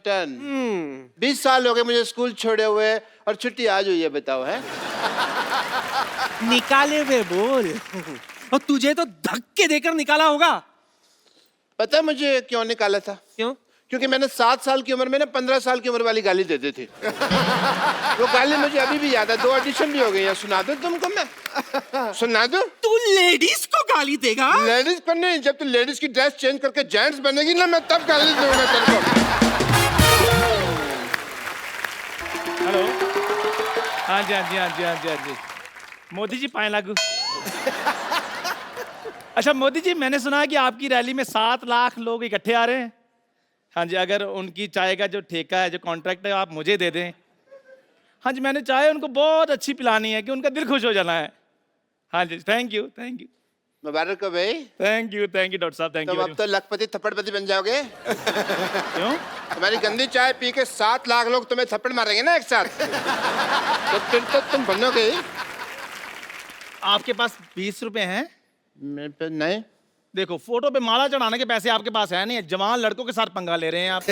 Turn. 20 साल हो गए मुझे स्कूल छोड़े हुए और छुट्टी आज हुई है, बताओ है। निकाले हुए बोल। और तुझे तो धक्के देकर निकाला होगा। पता है मुझे क्यों निकाला था? क्यों? क्योंकि मैंने 7 साल की उम्र में ना 15 साल की उम्र वाली गाली दे दी थी। वो गाली मुझे अभी भी याद है। 2 ऑडिशन भी हो गई है। सुना दूं तुमको मैं? सुना दूं? तू लेडीज को गाली देगा? लेडीज को नहीं, जब तू लेडीज की ड्रेस चेंज करके जेंट्स बनेगी ना, मैं तब गाली दूंगा तेरे को। हेलो। हाँ जी हाँ जी हाँ जी हाँ जी हाँ जी। मोदी जी पाए लागू। अच्छा मोदी जी, मैंने सुना है कि आपकी रैली में 7 लाख लोग इकट्ठे आ रहे हैं। हाँ जी, अगर उनकी चाय का जो ठेका है, जो कॉन्ट्रैक्ट है, आप मुझे दे दें। हाँ जी, मैंने चाय उनको बहुत अच्छी पिलानी है कि उनका दिल खुश हो जाना है। हाँ जी, थैंक यू थैंक यू। मुबारक हो भाई। थैंक यू डॉक्टर साहब, थैंक यू। तुम अब तो लखपति थप्पड़पति बन जाओगे। क्यों? तुम्हारी गंदी चाय पी के 7 लाख लोग तुम्हें थप्पड़ मारेंगे ना एक साथ। तो फिर तो तुम बनोगे। आपके पास 20 रुपए हैं? मेरे पे नहीं। देखो, फोटो पे माला चढ़ाने के पैसे आपके पास है नहीं। जवान लड़कों के साथ पंगा ले रहे हैं आप।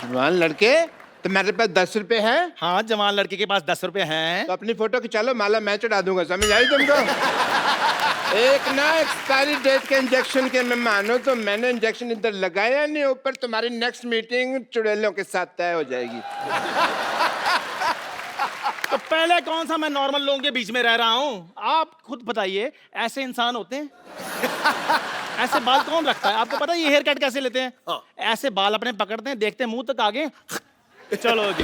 जवान लड़के? तो मेरे पास 10 रुपए हैं। हाँ, जवान लड़के के पास 10 रुपए हैं। तो अपनी फोटो खिंचा लो, माला मैं चढ़ा दूंगा। समझ आई तुमको? एक ना एक्सपायरी डेट के इंजेक्शन के मैं मानो तो मैंने इंजेक्शन इधर लगाया नहीं, ऊपर तुम्हारी नेक्स्ट मीटिंग चुड़ैलों के साथ तय हो जाएगी। तो पहले कौन सा मैं नॉर्मल लोगों के बीच में रह रहा हूँ? आप खुद बताइए, ऐसे इंसान होते हैं? ऐसे बाल कौन रखता है? आपको पता है ये हेयर कट कैसे लेते हैं? हाँ। ऐसे बाल अपने पकड़ते हैं, देखते हैं मुंह तक आगे। चलो जी।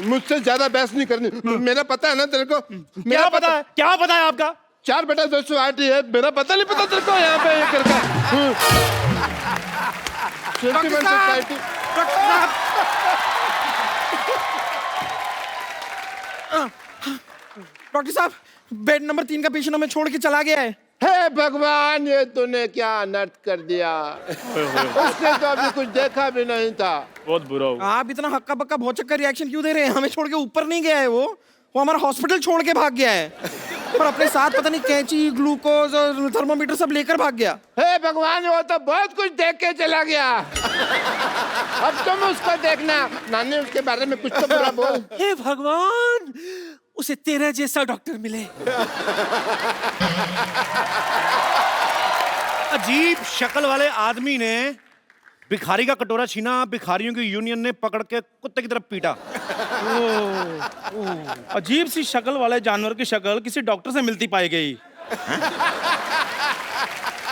मुझसे ज्यादा बहस नहीं करनी। मेरा पता है ना तेरे को? क्या पता है? क्या पता है आपका? 4/208 है। मेरा पता नहीं पता तेरे को? यहाँ पे ये करके सोसाइटी। डॉक्टर साहब, बेड नंबर 3 का पेशेंट हमें छोड़ के चला गया है। हे भगवान, ये तूने क्या अनर्थ कर दिया। उसने तो अभी कुछ देखा भी नहीं था। बहुत बुरा हो। आप इतना हक्का बक्का भौचक का रिएक्शन क्यों दे रहे हैं? हमें छोड़ के ऊपर नहीं गया है वो हमारा हॉस्पिटल छोड़ के भाग गया है। और अपने साथ पता नहीं कैंची, ग्लूकोज और थर्मोमीटर सब लेकर भाग गया। हे भगवान, वो तो बहुत कुछ देख के चला गया। अब तुम उसको देखना। नानी, उसके बारे में कुछ तो बुरा बोल। हे भगवान, उसे तेरे जैसा डॉक्टर मिले। अजीब शक्ल वाले आदमी ने भिखारी का कटोरा छीना, भिखारियों की यूनियन ने पकड़ के कुत्ते की तरफ पीटा। अजीब सी शक्ल वाले जानवर की शक्ल किसी डॉक्टर से मिलती पाई गई।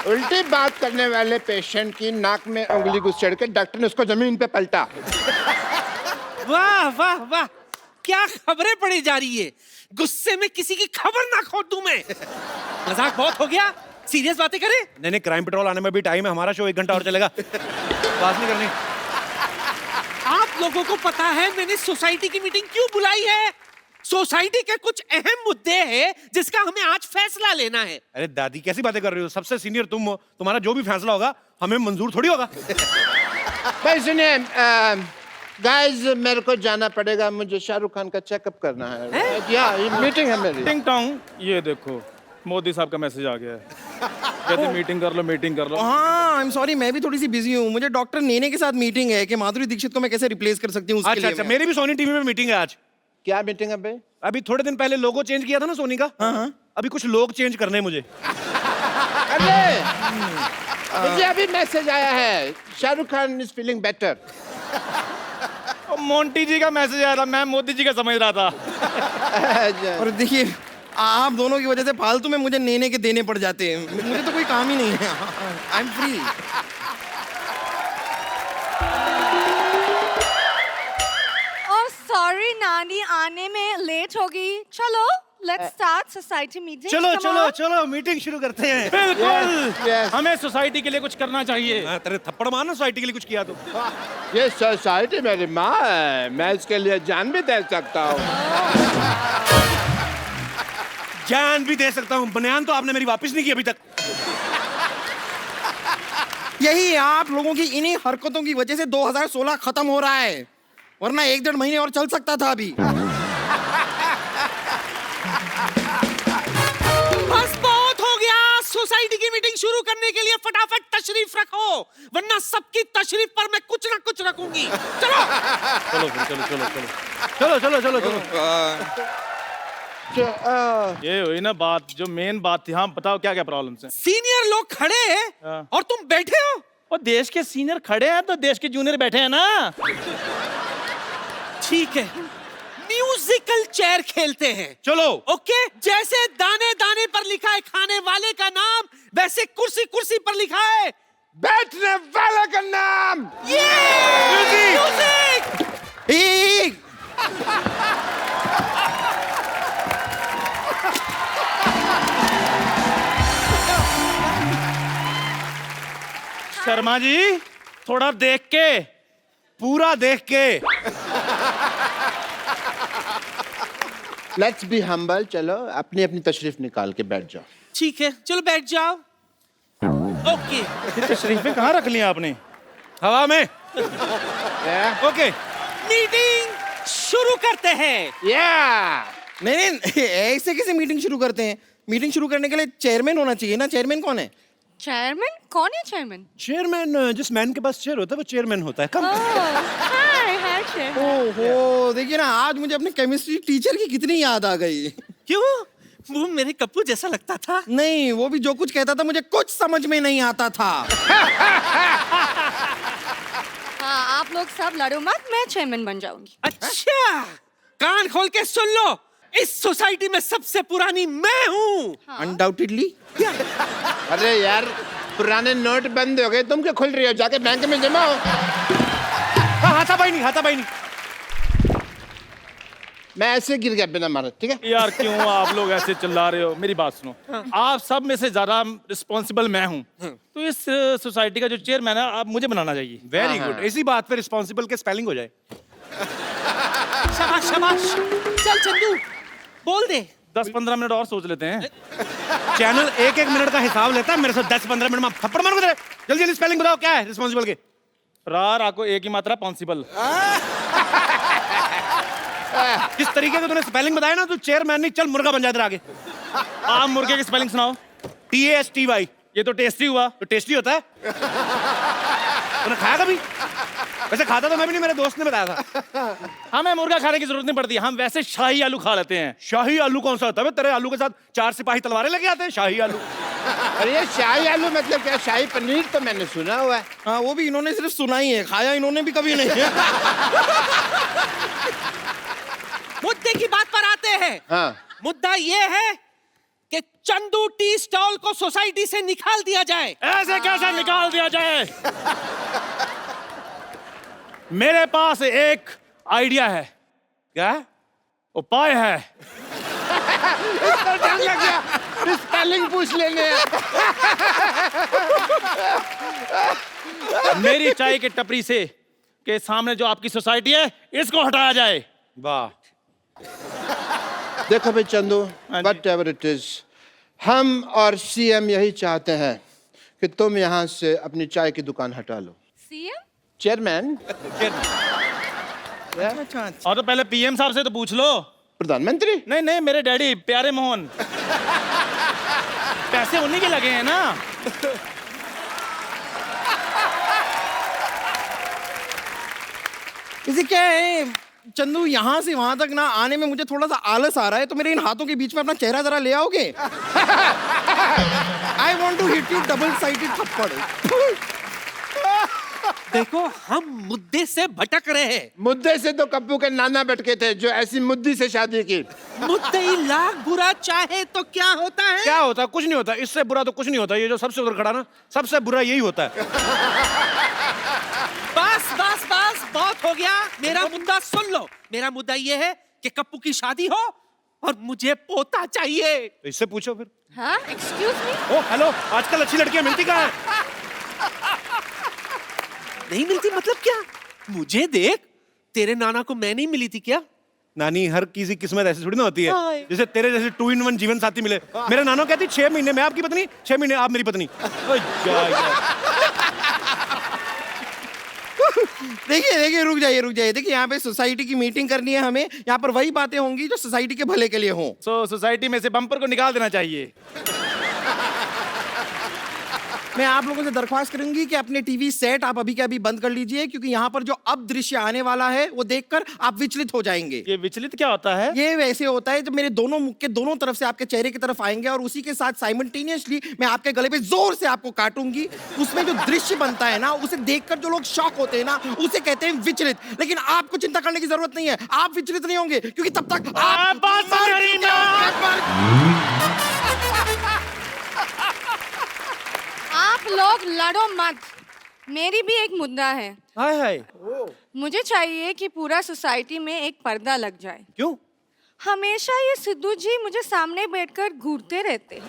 उल्टी बात करने वाले पेशेंट की नाक में उंगली घुसेड़ के डॉक्टर ने उसको जमीन पे पलटा। वाह वाह वाह, क्या खबरें पड़ी जा रही है। गुस्से में किसी की खबर ना खो दूं मैं। मजाक बहुत हो गया, सीरियस बातें करें। नहीं, क्राइम पेट्रोल आने में भी टाइम है। हमारा शो 1 घंटा और चलेगा। बात नहीं करनी। आप लोगों को पता है मैंने सोसाइटी की मीटिंग क्यों बुलाई है? सोसाइटी के कुछ अहम मुद्दे हैं जिसका हमें आज फैसला लेना है। अरे दादी, कैसी बातें कर रही हो? सबसे सीनियर तुम हो, तुम्हारा जो भी फैसला होगा हमें मंजूर थोड़ी होगा। भाई सुनिए, गाइस, मेरे को जाना पड़ेगा। मुझे शाहरुख खान का चेकअप करना है। या मीटिंग है मेरी। टिंग टोंग, ये देखो मोदी साहब का मैसेज आ गया है। कहते मीटिंग कर लो, मीटिंग कर लो। हाँ, आई एम सॉरी, मैं भी थोड़ी सी बिजी हूँ। मुझे डॉक्टर नेने के साथ मीटिंग है कि माधुरी दीक्षित को मैं कैसे रिप्लेस कर सकती हूँ। अच्छा, मेरी भी सोनी टीवी में मीटिंग है आज। क्या मीटिंग है भाई? अभी थोड़े दिन पहले लोगो चेंज किया था ना सोनी का। हाँ। अभी कुछ लोग चेंज करने हैं मुझे। अरे, मुझे अभी मैसेज आया है, Shahrukh Khan is feeling better. Monty ji का मैसेज आया था, मैं मोदी जी का समझ रहा था। और देखिए, आप दोनों की वजह से फालतू में मुझे नेने के देने पड़ जाते हैं। मुझे तो कोई काम ही नहीं है। I am free. सॉरी नानी, आने में लेट होगी। चलो लेट्स स्टार्ट सोसाइटी मीटिंग। चलो चलो चलो, मीटिंग शुरू करते हैं। बिल्कुल, yes. हमें सोसाइटी के लिए कुछ करना चाहिए। तेरे थप्पड़ मारना सोसाइटी के लिए कुछ किया तो। ये सोसाइटी मेरी माँ है, मैं इसके लिए जान भी दे सकता हूँ। जान भी दे सकता हूँ। बनियान तो आपने मेरी वापस नहीं की अभी तक। यही आप लोगों की इन्हीं हरकतों की वजह से 2016 खत्म हो रहा है, वरना 1-1.5 महीने और चल सकता था अभी। बस बहुत हो गया। सोसाइटी की मीटिंग शुरू करने के लिए फटाफट तशरीफ रखो, वरना सबकी तशरीफ पर मैं कुछ ना कुछ रखूंगी। चलो चलो फिर, चलो चलो चलो चलो चलो चलो चलो। ये हुई ना बात, जो मेन बात थी। हाँ बताओ क्या क्या प्रॉब्लम्स हैं। सीनियर लोग खड़े हैं हाँ। और तुम बैठे हो। और देश के सीनियर खड़े हैं तो देश के जूनियर बैठे हैं ना। ठीक है, म्यूजिकल चेयर खेलते हैं। चलो। ओके, जैसे दाने दाने पर लिखा है खाने वाले का नाम, वैसे कुर्सी कुर्सी पर लिखा है बैठने वाले का नाम। म्यूजिक। शर्मा जी थोड़ा देख के, पूरा देख के। Let's be humble. चलो अपनी अपनी तशरीफ निकाल के बैठ जाओ। ठीक है, चलो बैठ जाओ। ओके, तशरीफें कहाँ रख लिया आपने? हवा में। ओके मीटिंग शुरू करते हैं। या नहीं नहीं, ऐसे कैसे मीटिंग शुरू करते हैं? मीटिंग शुरू करने के लिए चेयरमैन होना चाहिए ना। चेयरमैन कौन है? चेयरमैन? कौन है चेयरमैन? चेयरमैन, जिस मैन के पास चेयर होता है वो चेयरमैन होता है। कम। हाय हाय चेयरमैन। ओहो, देखिए ना, आज मुझे अपने केमिस्ट्री टीचर की कितनी याद आ गई। क्यों? वो मेरे कप्पू जैसा लगता था। नहीं, वो भी जो कुछ कहता था मुझे कुछ समझ में नहीं आता था। हाँ, आप लोग सब लड़ो मत, मैं चेयरमैन बन जाऊंगी। अच्छा, कान खोल के सुन लो, इस सोसाइटी में सबसे पुरानी मैं हूँ। अनडाउटेडली। अरे यार, पुराने नोट बंद हो गए, तुम क्या खुल रही हो? जाके बैंक में जमा हो। हाथापाई नहीं, हाथापाई नहीं। मैं ऐसे गिर गया बिना मारे, ठीक है? यार क्यों आप लोग ऐसे चिल्ला रहे हो? मेरी बात सुनो। आप सब में से ज्यादा रिस्पॉन्सिबल मैं हूँ, तो इस सोसाइटी का जो चेयरमैन है आप मुझे बनाना चाहिए। Very good. इसी बात पे रिस्पॉन्सिबल के स्पेलिंग हो जाए। शाबाश शाबाश। चल चंदू, बोल दे। 10-15 मिनट और सोच लेते हैं। चैनल एक एक मिनट का हिसाब लेता है, मेरे से 10-15 मिनट में आप थप्पड़ मारोगे। जल्दी जल्दी स्पेलिंग बताओ, क्या है रिस्पॉन्सिबल के? रा को एक ही मात्रा पॉन्सिबल। किस तरीके का तूने स्पेलिंग बताया ना, तू चेयरमैन नहीं, चल मुर्गा बन जा इधर आगे। आप मुर्गे की स्पेलिंग सुनाओ। TASTY। ये तो टेस्टी हुआ। तो टेस्टी होता है। तूने खाया कभी? वैसे खाता तो मैं भी नहीं, मेरे दोस्त ने बताया था। हमें मुर्गा खाने की जरूरत नहीं पड़ती, हम वैसे शाही आलू खा लेते हैं। शाही आलू कौन सा होता है? तेरे आलू के साथ 4 सिपाही तलवारें लेके आते हैं। शाही आलू। अरे ये शाही आलू मतलब क्या? शाही पनीर तो मैंने सुना हुआ है। हाँ, वो भी इन्होंने सिर्फ सुना ही है, खाया इन्होंने भी कभी नहीं है। मुद्दे की बात पर आते हैं। हाँ। मुद्दा ये है कि चंदू टी स्टॉल को सोसाइटी से निकाल दिया जाए। ऐसे कैसे निकाल दिया जाए? मेरे पास एक आइडिया है। क्या? उपाय है। इसका डर लग गया, स्पेलिंग पूछ लेने। मेरी चाय की टपरी से के सामने जो आपकी सोसाइटी है, इसको हटाया जाए। वाह। देखो भाई चंदू, हाँ जी। वट एवर इट इज, हम और CM यही चाहते हैं कि तुम यहाँ से अपनी चाय की दुकान हटा लो। सीएम? चेयरमैन? अच्छा, और तो पहले PM साहब से तो पूछ लो। प्रधानमंत्री? नहीं नहीं, मेरे डैडी प्यारे मोहन। पैसे उन्हीं के लगे हैं ना। इसे क्या है चंदू, यहाँ से वहां तक ना आने में मुझे थोड़ा सा आलस आ रहा है, तो मेरे इन हाथों के बीच में अपना चेहरा जरा ले आओगे? I want to hit you double sided थप्पड़। देखो, हम मुद्दे से भटक रहे हैं। मुद्दे से तो कप्पू के नाना भटके थे, जो ऐसी मुद्दी से शादी की। मुद्दे ही लाख बुरा चाहे तो क्या होता है? क्या होता है? कुछ नहीं होता। इससे बुरा तो कुछ नहीं होता। ये जो सबसे उधर खड़ा ना, सबसे बुरा यही होता है। बस बस बस, बहुत हो गया। मेरा मुद्दा सुन लो। मेरा मुद्दा ये है कि कप्पू की शादी हो और मुझे पोता चाहिए। तो इससे पूछो फिर। हाँ, एक्सक्यूज मी। ओ हेलो, आजकल अच्छी लड़कियां मिलती कहाँ है? नहीं मिलती मतलब क्या? मुझे देख, तेरे नाना को मैं नहीं मिली थी क्या? नानी, हर किसी किस्मत ऐसी थोड़ी ना होती है। हाय। जैसे तेरे जैसे 2 in 1 जीवन साथी मिले। मेरा नाना कहती 6 महीने मैं आपकी पत्नी, 6 महीने आप मेरी पत्नी। ओ देखिए देखिए, रुक जाइए। देखिए, यहाँ पे सोसाइटी की मीटिंग करनी है हमें। यहाँ पर वही बातें होंगी जो सोसाइटी के भले के लिए हों। सोसाइटी में से बम्पर को निकाल देना चाहिए। मैं आप लोगों से दरख्वास्त करूंगी कि अपने टीवी सेट आप अभी के अभी बंद कर लीजिए, क्योंकि यहाँ पर जो अब दृश्य आने वाला है वो देखकर आप विचलित हो जाएंगे। ये विचलित क्या होता है? ये वैसे होता है जब मेरे दोनों मुख के दोनों तरफ से आपके चेहरे की तरफ आएंगे और उसी के साथ साइमल्टेनियसली मैं आपके गले पे जोर से आपको काटूंगी। उसमें जो दृश्य बनता है ना, उसे देखकर जो लोग शॉक होते हैं ना, उसे कहते हैं विचलित। लेकिन आपको चिंता करने की जरूरत नहीं है, आप विचलित नहीं होंगे, क्योंकि तब तक आप बात सुन रही ना। आप लोग लड़ो मत, मेरी भी एक मुद्दा है। हाय हाय। मुझे चाहिए कि पूरा सोसाइटी में एक पर्दा लग जाए। क्यों? हमेशा ये सिद्धू जी मुझे सामने बैठकर घूरते रहते हैं।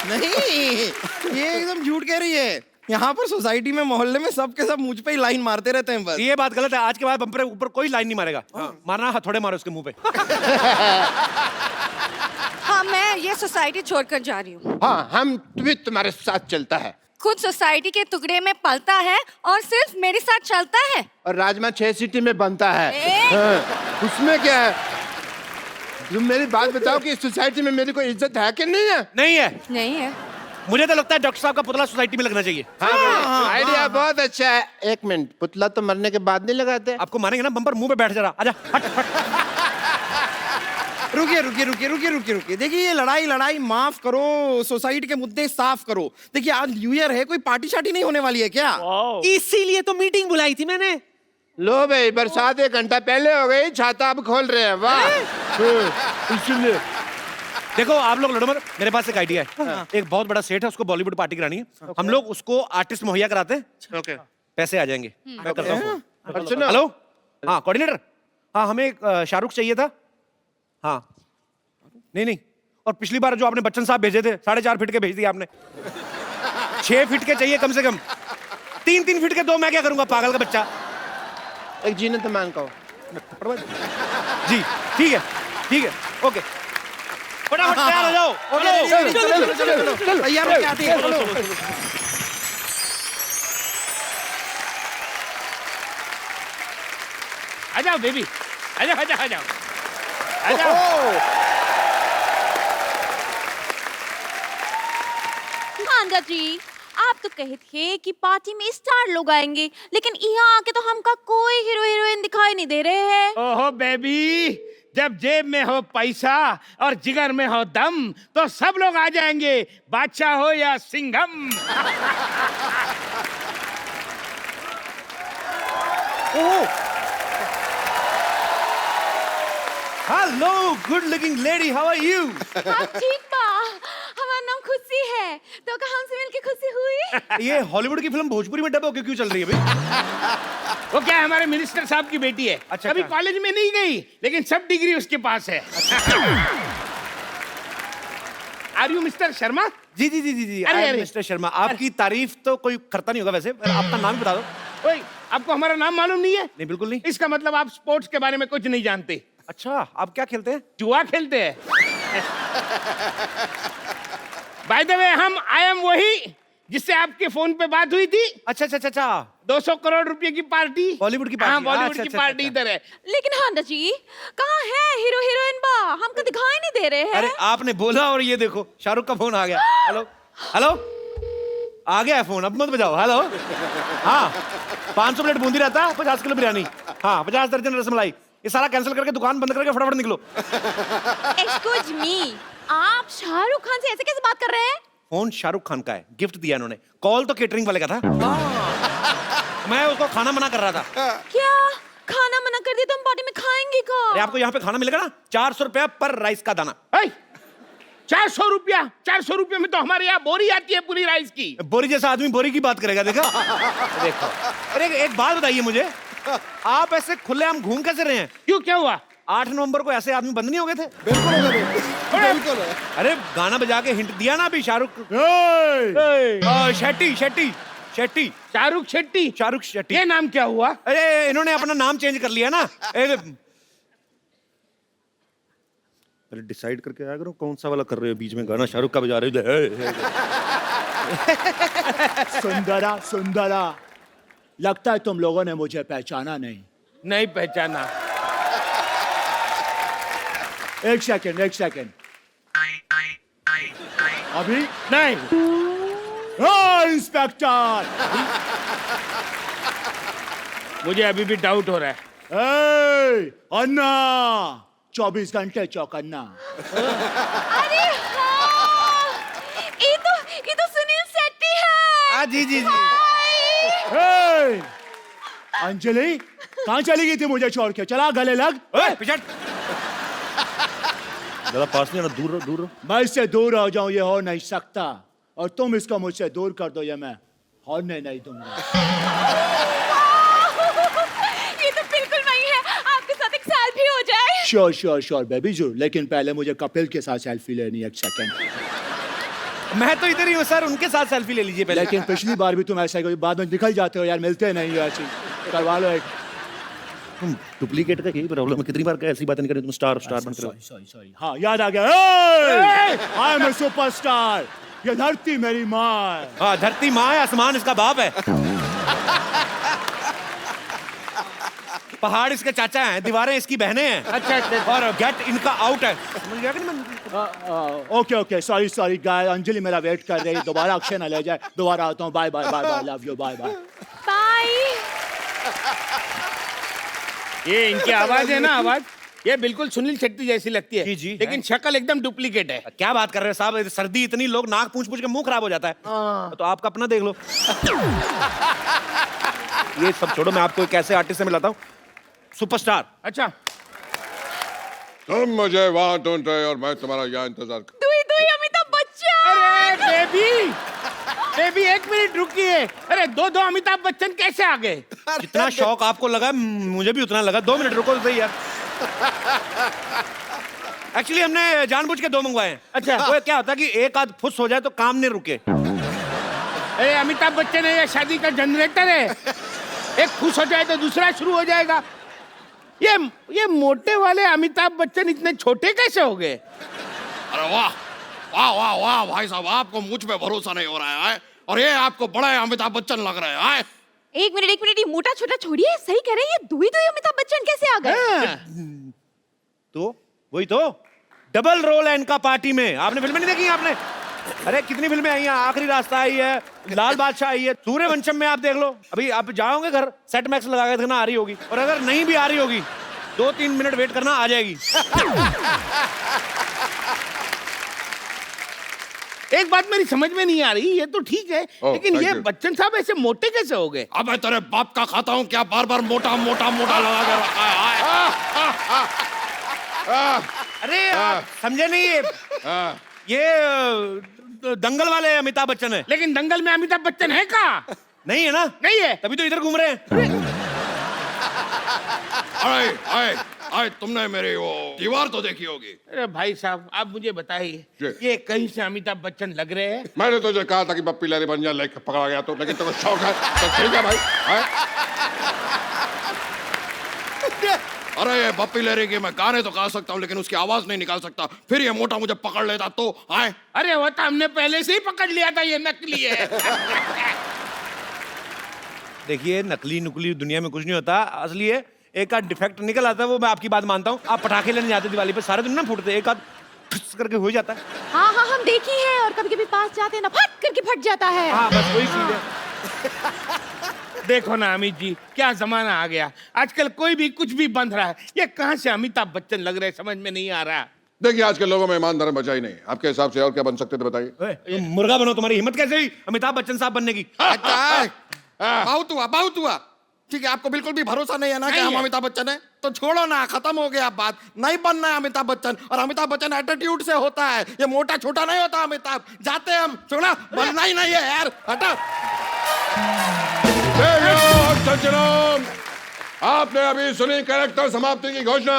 नहीं, ये एकदम झूठ कह रही है। यहाँ पर सोसाइटी में, मोहल्ले में सबके सब मुझ पे ही लाइन मारते रहते हैं बस। ये बात गलत है। आज के बाद बम्पर ऊपर कोई लाइन नहीं मारेगा। मारना हथौड़े मारो उसके मुंह पे। हाँ, मैं ये सोसाइटी छोड़कर जा रही हूँ। हाँ, हम भी तुम्हारे साथ चलता है। खुद सोसाइटी के टुकड़े में पलता है और सिर्फ मेरे साथ चलता है। और राजमा 6 सीटी में बनता है। हाँ, उसमें क्या है? तुम मेरी बात बताओ कि इस सोसाइटी में मेरी कोई इज्जत है कि नहीं है? नहीं है। नहीं है। मुझे तो लगता है डॉक्टर साहब का पुतला सोसाइटी में लगना चाहिए। हाँ, आइडिया बहुत अच्छा है। एक मिनट, पुतला तो मरने के बाद नहीं लगाते? आपको मारेंगे ना बम्पर, मुंह पे बैठ जरा। आजा, हट हट। रुकिए रुकिए रुकिए रुकिए रुकिए रुकिए, देखिए ये लड़ाई माफ करो, सोसाइटी के मुद्दे साफ करो। देखिए आज न्यू ईयर है, कोई पार्टी शार्टी नहीं होने वाली है क्या? इसीलिए तो मीटिंग बुलाई थी मैंने। लो भाई, बरसात 1 घंटा पहले हो गई, छाता अब खोल रहे हैं। वाह। इसलिए देखो आप लोग लड़ो मत, मेरे पास एक आइडिया है। एक बहुत बड़ा सेट है, उसको बॉलीवुड पार्टी करानी है। हम लोग उसको आर्टिस्ट मुहैया कराते हैं। ओके। पैसे आ जाएंगे। मैं करता हूँ और सुनो, हेलो, हाँ कोऑर्डिनेटर, हाँ हमें एक शाहरुख चाहिए था। हाँ नहीं, और पिछली बार जो आपने बच्चन साहब भेजे थे 4.5 फीट के भेज दिए आपने। 6 फीट के चाहिए कम से कम। 3 फीट के 2 मैं क्या करूंगा, पागल का बच्चा। एक जीने तो मान कहो। जी ठीक है, ओके, फटाफट तैयार हो जाओ। चलो तैयार होके आते हैं। आ जाओ बेबी, आ जाओ। भांजा जी, आप तो कहे थे कि पार्टी में स्टार लोग आएंगे, लेकिन यहाँ आके तो हमका कोई हीरो हीरोइन दिखाई नहीं दे रहे हैं। ओहो बेबी, जब जेब में हो पैसा और जिगर में हो दम तो सब लोग आ जाएंगे, बादशाह हो या Singham. Hello good looking lady, how are you? आप ठीक बा? हमारा नाम खुशी है, तो का हमसे मिलके खुशी हुई। ये हॉलीवुड की फिल्म भोजपुरी में डब होके क्यों चल रही है भाई? वो क्या है, हमारे मिनिस्टर साहब की बेटी है। अच्छा, अभी अच्छा। कॉलेज में नहीं गई, लेकिन सब डिग्री उसके पास है। Are you mister Sharma? जी अरे, अरे। मिस्टर शर्मा, आपकी तारीफ तो कोई करता नहीं होगा वैसे, आपका नाम ही बता दो। ओए, आपको हमारा नाम मालूम नहीं है? नहीं बिल्कुल नहीं। इसका मतलब आप स्पोर्ट्स के बारे में कुछ नहीं जानते। अच्छा, आप क्या खेलते हैं? जुआ खेलते हैं। बाय द वे, हम आई एम वही जिससे आपके फोन पे बात हुई थी। अच्छा 200 करोड़ रुपए की पार्टी। बॉलीवुड की पार्टी। हाँ, बॉलीवुड अच्छा, की अच्छा, पार्टी अच्छा। इधर है। लेकिन भांजा जी, कहाँ है हीरो हीरोइन बा? हमको दिखाई नहीं दे रहे हैं। अरे आपने बोला और ये देखो शाहरुख का फोन आ गया। हेलो, आ गया है फोन, अब मत बजाओ। हेलो, हाँ 500 प्लेट बूंदी रहता, 50 किलो बिरयानी, हाँ 50 दर्जन रसमलाई। ये सारा कैंसिल करके दुकान बंद करके फटाफट निकलो। एक्सक्यूज मी, आप शाहरुख खान से ऐसे कैसे बात कर रहे हैं? फोन शाहरुख खान का है, गिफ्ट दिया इन्होंने। कॉल तो केटरिंग वाले का था। मैं उसको खाना मना कर रहा था। क्या खाना मना कर दिया तो हम पार्टी में खाएंगे का? अरे आपको यहाँ पे खाना मिलेगा ना, 400 रुपया पर राइस का दाना। 400 रुपया? 400 रुपये में तो हमारे यहाँ बोरी आती है पूरी राइस की। बोरी जैसा आदमी बोरी की बात करेगा, देखा? देखो, अरे एक बात बताइए मुझे, आप ऐसे खुलेआम घूम कैसे रहे हैं? क्यों, क्या हुआ? 8 नवंबर को ऐसे आदमी बंद नहीं हो गए थे? बिल्कुल। अरे गाना बजा के हिंट दिया ना अभी शाहरुख। शेट्टी। शाहरुख शेट्टी। ये नाम क्या हुआ? अरे इन्होंने अपना नाम चेंज कर लिया ना। अरे डिसाइड करके आया करो कौन सा वाला कर रहे हो, बीच में गाना शाहरुख का बजा रहे हो। सुंदरा, लगता है तुम लोगों ने मुझे पहचाना नहीं। नहीं पहचाना। एक सेकंड। अभी नहीं। इंस्पेक्टर, मुझे अभी भी डाउट हो रहा है। अन्ना 24 घंटे चौकन्ना। अरे हाँ, ये तो सुनील शेट्टी है। हाँ जी जी जी। हे! अंजलि कहाँ चली गई थी मुझे छोड़ के? चला गले लग। ओए पिछड़। ज़्यादा पास नहीं आना, दूर रहो, दूर रहो। मैं इससे दूर हो जाऊं ये हो नहीं सकता, और तुम इसको मुझसे दूर कर दो ये मैं होने नहीं दूंगा। ये तो बिल्कुल वही है, आपके साथ एक सेल्फी हो जाए। श्योर श्योर श्योर बेबी जरूर, लेकिन पहले मुझे कपिल के साथ सेल्फी लेनी है, एक सेकंड। मैं तो इधर ही हूँ सर, उनके साथ सेल्फी ले लीजिए पहले। लेकिन पिछली बार भी तुम ऐसा ही बाद में निकल जाते हो यार, मिलते नहीं हो ऐसी। करवा लो एक। तुम डुप्लीकेट का यही प्रॉब्लम है, कितनी बार ऐसी बातें नहीं करें, तुम स्टार स्टार बन कर। सॉरी हाँ याद आ गया। आई एम ए सुपरस्टार, ये धरती मेरी माँ है। हाँ धरती माँ है, आसमान इसका बाप है। पहाड़ इसके चाचा हैं, दीवारें इसकी बहनें हैं। अच्छा। और गेट इनका आउट है। समझ गया कि नहीं? ओके ओके सॉरी सॉरी गाय, अंजलि मेरा वेट कर रही है, दोबारा अक्षय न ले जाए। दोबारा आता हूँ, bye bye bye bye, love you, bye bye. Bye. ये इनकी आवाज है ना, आवाज ये बिल्कुल सुनील शेट्टी जैसी लगती है। जी, जी, लेकिन शक्ल एकदम डुप्लीकेट है। क्या बात कर रहे हैं साहब, सर्दी इतनी, लोग नाक पूछ पूछ के मुंह खराब हो जाता है। तो आपका अपना देख लो। ये सब छोड़ो, मैं आपको एक ऐसे आर्टिस्ट से मिलाता हूँ, सुपरस्टार। अच्छा। तुम मुझे वहां ढूंढ रहे और मैं तुम्हारा यहाँ इंतजार कर। दुई दुई अमिताभ बच्चन। अरे बेबी, बेबी एक मिनट रुकिए। अरे दो दो अमिताभ बच्चन कैसे आ गए? जितना शौक आपको लगा मुझे भी उतना लगा। 2 मिनट रुको तो सही यार। एक्चुअली हमने जानबूझ के 2 मंगवाए हैं। अच्छा। वो क्या होता है कि एक आध फुस हो जाए तो काम नहीं रुके। अरे अमिताभ बच्चन है या शादी का जनरेटर है? एक खुश हो जाए तो दूसरा शुरू हो जाएगा। ये मोटे वाले अमिताभ बच्चन इतने छोटे कैसे हो गए? अरे वाह वाह वाह वाह भाई साहब, आपको मुझ पे भरोसा नहीं हो रहा है, और ये आपको बड़े अमिताभ बच्चन लग रहे हैं। एक मिनट, ये मोटा छोटा छोड़िए, सही कह रहे हैं, ये दुई दुई अमिताभ बच्चन कैसे आ गए? तो वही तो डबल रोल है इनका पार्टी में। आपने फिल्में नहीं देखी आपने? अरे कितनी फिल्में आई हैं, आखिरी रास्ता आई है, लाल बादशाह आई है, सूर्यवंशम में आप देख लो। अभी आप जाओगे घर, सेट मैक्स लगा के देखना आ रही होगी, और अगर नहीं भी आ रही होगी 2-3 मिनट वेट करना, आ जाएगी। एक बात मेरी समझ में नहीं आ रही, ये तो ठीक है, लेकिन ये बच्चन साहब ऐसे मोटे कैसे हो गए? अब मैं तेरे बाप का खाता हूँ क्या, बार बार मोटा मोटा मोटा लगा के रखा है। अरे आप समझे नहीं, ये दंगल वाले अमिताभ बच्चन है। लेकिन दंगल में अमिताभ बच्चन है कहाँ? नहीं है ना? नहीं है। तभी तो इधर घूम रहे हैं। अरे तुमने मेरी वो दीवार तो देखी होगी। अरे भाई साहब आप मुझे बताइए, जी। ये कहीं से अमिताभ बच्चन लग रहे हैं? मैंने तुझे कहा था कि पप्पी लहरी बन जा, लेके पकड़ा गया तो, लेकिन तेरे को शौक है तो ठीक है भाई। अरे ये पप्पी लहरी की मैं गाने तो गा सकता हूँ, लेकिन उसकी आवाज नहीं निकाल सकता। फिर ये मोटा मुझे पकड़ लेता तो आए। अरे वो तो हमने पहले से ही पकड़ लिया था, ये नकली है। देखिए नकली नुकली दुनिया में कुछ नहीं होता, असली है। एक आध डिफेक्ट निकल आता है, वो मैं आपकी बात मानता हूँ। आप पटाखे लेने जाते दिवाली पे, सारे दिन ना फूटते, एक आध फुस करके हो जाता है। हाँ हाँ हम देखी है, और कभी कभी पास जाते हैं ना, फट करके फट जाता है। हाँ बस वही चीज है। देखो ना अमित जी, क्या जमाना आ गया, आजकल कोई भी कुछ भी बंध रहा है। ये कहाँ से अमिताभ बच्चन लग रहे, समझ में नहीं आ रहा। देखिए आज के लोगों में ईमानदारी बचा ही नहीं। आपके हिसाब से और क्या बन सकते थे बताइए? तुम मुर्गा बनो, तुम्हारी हिम्मत कैसे हुई अमिताभ बच्चन साहब बनने की? बहुत हुआ बहुत हुआ। ठीक है, आपको बिल्कुल भी भरोसा नहीं है ना कि हम अमिताभ बच्चन है, तो छोड़ो ना, खत्म हो गया बात। नहीं बनना है अमिताभ बच्चन, और अमिताभ बच्चन एटीट्यूड से होता है, ये मोटा छोटा नहीं होता अमिताभ। जाते हैं हम, छोड़ा, बनना ही नहीं है यार, हटा। आपने अभी सुनी कैरेक्टर समाप्ति की घोषणा।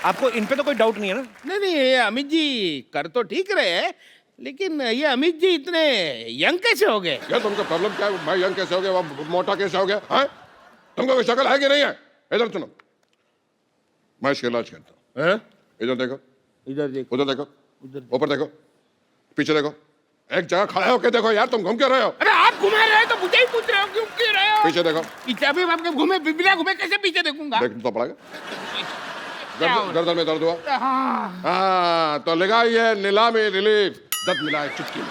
आपको इन पे तो कोई डाउट नहीं है ना? नहीं नहीं, ये अमित जी कर तो ठीक रहे हैं, लेकिन ये अमित जी इतने यंग कैसे हो गए? क्या तुमको प्रॉब्लम क्या है? मैं यंग कैसे हो गया, वो मोटा कैसे हो गया? हैं? तुमको कोई शक्ल है कि नहीं है? इधर सुनो, मैं इसका इलाज करता हूँ। इधर देखो, इधर देखो, उधर देखो, ऊपर देखो, पीछे देखो, एक जगह खड़े होके देखो यार, तुम घूम क्यों रहे हो? अरे आप घुमा रहे हो तो मुझे ही पूछ रहे हो, क्यों क्यों रहे हो? पीछे देखो। पीछे अभी आपके घूमे बिना घूमे कैसे पीछे देखूंगा? देख तो पड़ेगा। गर्दन में दर्द हुआ? हाँ, तो लगाइए नीलामी रिलीफ, दर्द मिला है चुटकी में।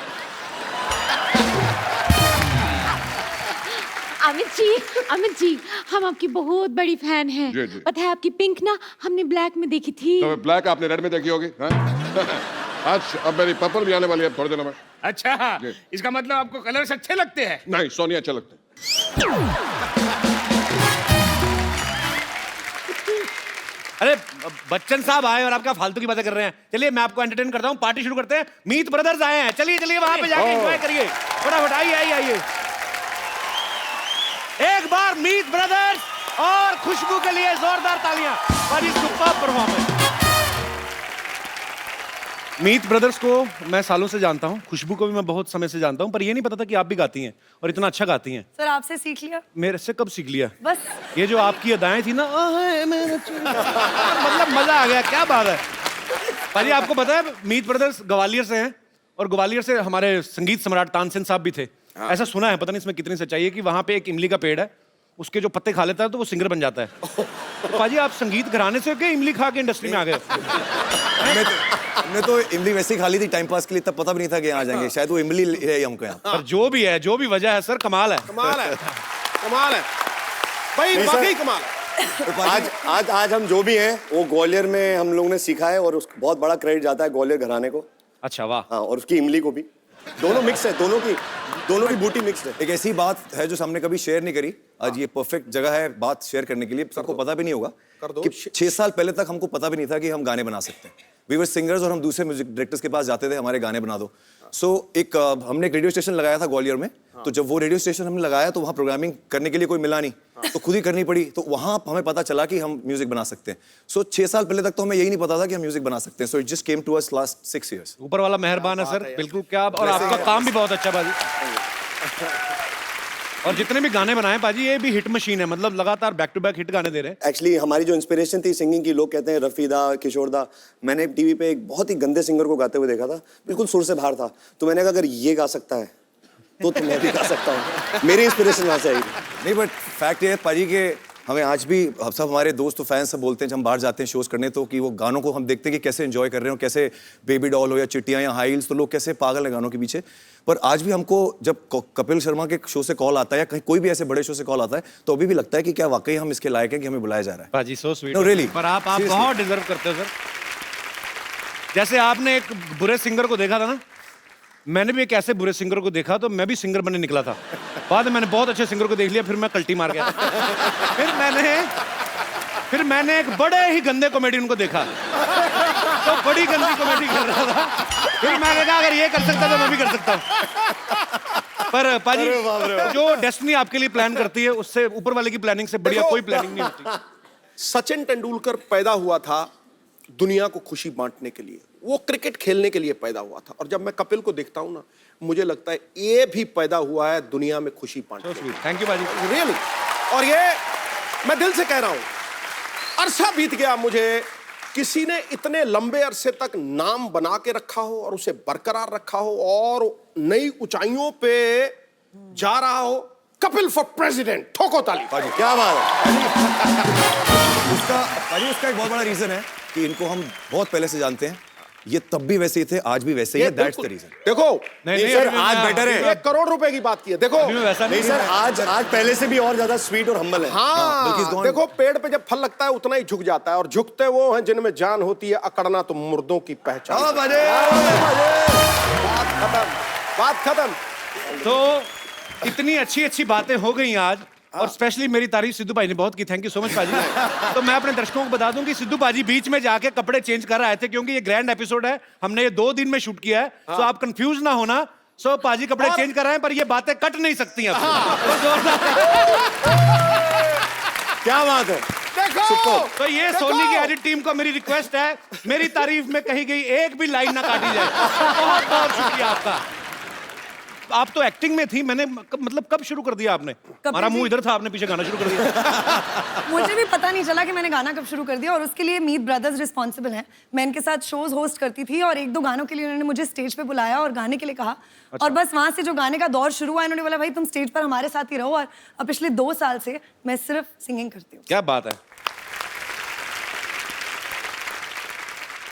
अमित जी, हम आपकी बहुत बड़ी फैन हैं। जी, जी। पता है आपकी पिंक ना हमने ब्लैक में देखी थी। तो ब्लैक आपने रेड में देखी होगी, हाँ? आज अब मेरी पर्पल भी आने वाली है थोड़ी देर में। अच्छा, जी। इसका मतलब आपको कलर्स अच्छे लगते हैं? नहीं, सोनिया अच्छे लगते हैं। अरे बच्चन साहब आए और आपका फालतू की बातें कर रहे हैं। चलिए मैं आपको एंटरटेन करता हूँ, पार्टी शुरू करते हैं। मीत ब्रदर्स आए हैं, चलिए चलिए वहां पे जाके एंजॉय करिए। फटाफट आइए आइए आइए। एक बार मीत ब्रदर्स और खुशबू के लिए जोरदार तालियां। बड़ी सुपर परफॉर्मेंस। मीत ब्रदर्स को मैं सालों से जानता हूँ, खुशबू को भी मैं बहुत समय से जानता हूँ, पर ये नहीं पता था कि आप भी गाती हैं और इतना अच्छा गाती हैं। सर आपसे सीख लिया। मेरे से कब सीख लिया? बस ये जो आपकी अदाएं थी ना, मतलब मजा आ गया। क्या बात है भाजी। आपको पता है मीत ब्रदर्स ग्वालियर से हैं और ग्वालियर से हमारे संगीत सम्राट तानसेन साहब भी थे। ऐसा सुना है, पता नहीं इसमें कितनी सच्चाई है, कि वहां पे एक इमली का पेड़ है, उसके जो पत्ते खा लेता है तो वो सिंगर बन जाता है। तो पाजी आप संगीत घराने से हो क्या इमली खा के इंडस्ट्री में आ गए? हमने तो इमली वैसे ही खा ली थी टाइम पास के लिए, तब पता भी नहीं था कि यहाँ आ जाएंगे। शायद वो इमली है हमको यहाँ। पर जो भी है, जो भी वजह है सर, कमाल है। कमाल है, कमाल है भाई, वाकई कमाल है। आज हम जो भी हैं वो ग्वालियर में हम लोगों ने सीखा है और उसको बहुत बड़ा क्रेडिट जाता है ग्वालियर घराने को। अच्छा वाह। हाँ, और उसकी इमली को भी। दोनों मिक्स है, दोनों की बूटी मिक्स है। एक ऐसी बात है जो हमने कभी शेयर नहीं करी, आज ये परफेक्ट जगह है बात शेयर करने के लिए। सबको पता भी नहीं होगा कि 6 साल पहले तक हमको पता भी नहीं था कि हम गाने बना सकते हैं। वी वर सिंगर्स और हम दूसरे म्यूजिक डायरेक्टर्स के पास जाते थे, हमारे गाने बना दो। हमने एक रेडियो स्टेशन लगाया था ग्वालियर में। तो जब वो रेडियो स्टेशन हमने लगाया तो वहाँ प्रोग्रामिंग करने के लिए कोई मिला नहीं, तो खुद ही करनी पड़ी। तो वहाँ हमें पता चला कि हम म्यूजिक बना सकते हैं। 6 साल पहले तक तो हमें यही नहीं पता था कि हम म्यूजिक बना सकते हैं। So it just came to us last 6 years। ऊपर वाला मेहरबान है सर, बिल्कुल। क्या, और आपका काम भी बहुत अच्छा बाजी। और जितने भी गाने बनाए पाजी, ये भी हिट मशीन है, मतलब लगातार बैक टू बैक हिट गाने दे रहे हैं। एक्चुअली हमारी जो इंस्पिरेशन थी सिंगिंग की, लोग कहते हैं रफी दा, किशोर दा। मैंने टीवी पे एक बहुत ही गंदे सिंगर को गाते हुए देखा था, बिल्कुल सुर से बाहर था। तो मैंने कहा अगर ये गा सकता है तो मैं भी गा सकता हूँ। मेरी इंस्पिरेशन वहाँ से आई। नहीं, बट फैक्ट ये है पाजी के हमें आज भी सब हमारे दोस्त और फैंस सब बोलते हैं जब हम बाहर जाते हैं शोज करने, तो कि वो गानों को हम देखते हैं कि कैसे एंजॉय कर रहे हो, कैसे बेबी डॉल हो या चिट्टियाँ या हाई हील्स, तो लोग कैसे पागल हैं गानों के पीछे। पर आज भी हमको जब कपिल शर्मा के शो से कॉल आता है या कहीं कोई भी ऐसे बड़े शो से कॉल आता है, तो अभी भी लगता है कि क्या वाकई हम इसके लायक हैं कि हमें बुलाया जा रहा है। पाजी सो स्वीट। No, really. पर आप बहुत डिजर्व करते हो सर। जैसे आपने एक बुरे सिंगर को देखा था ना, मैंने भी एक ऐसे बुरे सिंगर को देखा, तो मैं भी सिंगर बनने निकला था। बाद में मैंने बहुत अच्छे सिंगर को देख लिया, फिर मैं कल्टी मार गया। फिर मैंने एक बड़े ही गंदे कॉमेडियन को देखा, तो बड़ी गंदी कॉमेडी कर रहा था। फिर मैंने कहा अगर ये कर सकता तो मैं भी कर सकता हूँ। पर पाजी जो डेस्टिनी आपके लिए प्लान करती है, उससे ऊपर वाले की प्लानिंग से बढ़िया कोई प्लानिंग नहीं होती। सचिन तेंदुलकर पैदा हुआ था दुनिया को खुशी बांटने के लिए, वो क्रिकेट खेलने के लिए पैदा हुआ था। और जब मैं कपिल को देखता हूं ना, मुझे लगता है ये भी पैदा हुआ है दुनिया में खुशी बांटने के लिए। थैंक यू बाजी, रियली। और ये मैं दिल से कह रहा हूं, अरसा बीत गया मुझे किसी ने इतने लंबे अरसे तक नाम बना के रखा हो और उसे बरकरार रखा हो और नई ऊंचाइयों पे जा रहा हो। कपिल फॉर प्रेसिडेंट, ठोको ताली। क्या बात है। उसका एक बहुत बड़ा रीजन है कि इनको हम बहुत पहले से जानते हैं। ये तब भी वैसे ही थे, आज भी वैसे ही है। That's the reason. देखो नहीं सर, आज बेटर है। 1 करोड़ रुपए की बात की है। देखो नहीं सर, आज पहले से भी और ज्यादा स्वीट और हम्बल है। हाँ, देखो पेड़ पे जब फल लगता है उतना ही झुक जाता है, और झुकते वो हैं जिनमें जान होती है, अकड़ना तो मुर्दों की पहचान। बात खत्म। तो इतनी अच्छी अच्छी बातें हो गई आज, और स्पेशली मेरी तारीफ सिद्धू भाई ने बहुत की। थैंक यू सो मच पाजी। तो मैं अपने दर्शकों को बता दूं कि सिद्धू पाजी बीच में जाके कपड़े चेंज कर आए थे, क्योंकि ये ग्रैंड एपिसोड है, हमने ये 2 दिन में शूट किया है। तो आप कंफ्यूज ना होना। सो पाजी कपड़े चेंज कर रहे हैं, पर ये बातें कट नहीं सकती अब। क्या बात है। देखो तो ये सोनी की एडिट टीम को मेरी रिक्वेस्ट है, मेरी तारीफ में कही गई एक भी लाइन ना काटी जाए। बहुत बहुत शुक्रिया आपका। आप तो एक्टिंग में थी, मैंने मतलब कब शुरू कर दिया आपने? हमारा मुंह इधर था, आपने पीछे गाना शुरू कर दिया। मुझे भी पता नहीं चला कि मैंने गाना कब शुरू कर दिया, और उसके लिए मीत ब्रदर्स रिस्पॉन्सिबल हैं। मैं इनके साथ शोज होस्ट करती थी, और 1-2 गानों के लिए उन्होंने मुझे स्टेज पे बुलाया और गाने के लिए कहा। और बस वहां से जो गाने का दौर शुरू हुआ, इन्होंने बोला भाई तुम स्टेज पर हमारे साथ ही रहो। और अब पिछले 2 साल से मैं सिर्फ सिंगिंग करती हूँ। क्या बात है।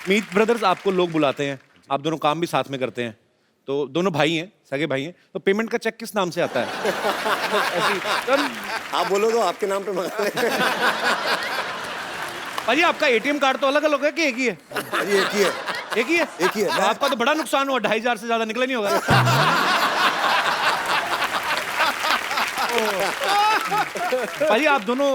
मीत ब्रदर्स आपको लोग बुलाते हैं, आप दोनों काम भी साथ में करते हैं, तो दोनों भाई हैं, सगे भाई हैं, तो पेमेंट का चेक किस नाम से आता है? आप बोलो तो आपके नाम पे मंगा लें। भाजी आपका एटीएम कार्ड तो अलग अलग है कि एक ही है? अरे एक ही है। एक ही है? एक ही है। तो आपका तो बड़ा नुकसान हुआ, 2500 से ज्यादा निकला नहीं होगा। भाई आप दोनों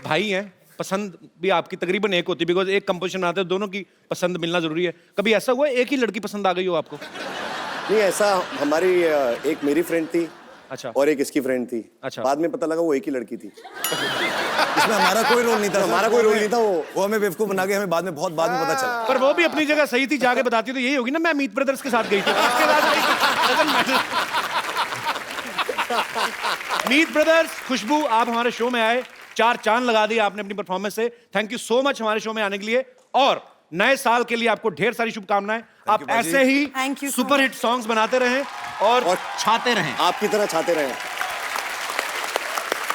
भाई हैं, पसंद भी आपकी तकरीबन एक होती है, बिकॉज एक कंपोजिशन आते हैं, दोनों की पसंद मिलना जरूरी है। कभी ऐसा हुआ एक ही लड़की पसंद आ गई हो आपको? नहीं, ऐसा हमारी एक मेरी फ्रेंड थी, अच्छा, और एक इसकी फ्रेंड थी। अच्छा, बाद में पता लगा वो एक ही लड़की थी। इसमें हमारा कोई रोल नहीं था। हमारा कोई रोल नहीं था। वो हमें बेवकूफ बना के हमें बाद में पता चला। पर वो भी अपनी जगह सही थी, जाके बताती तो यही होगी ना, मैं मीत ब्रदर्स के साथ गई थी। उसके बाद मीत ब्रदर्स, खुशबू, आप हमारे शो में आए, 4 चांद लगा दिए आपने अपनी परफॉर्मेंस से। थैंक यू सो मच हमारे शो में आने के लिए, और नए साल के लिए आपको ढेर सारी शुभकामनाएं। आप ऐसे ही सुपर हिट सॉन्ग्स बनाते रहें और छाते रहें, आपकी तरह छाते रहें।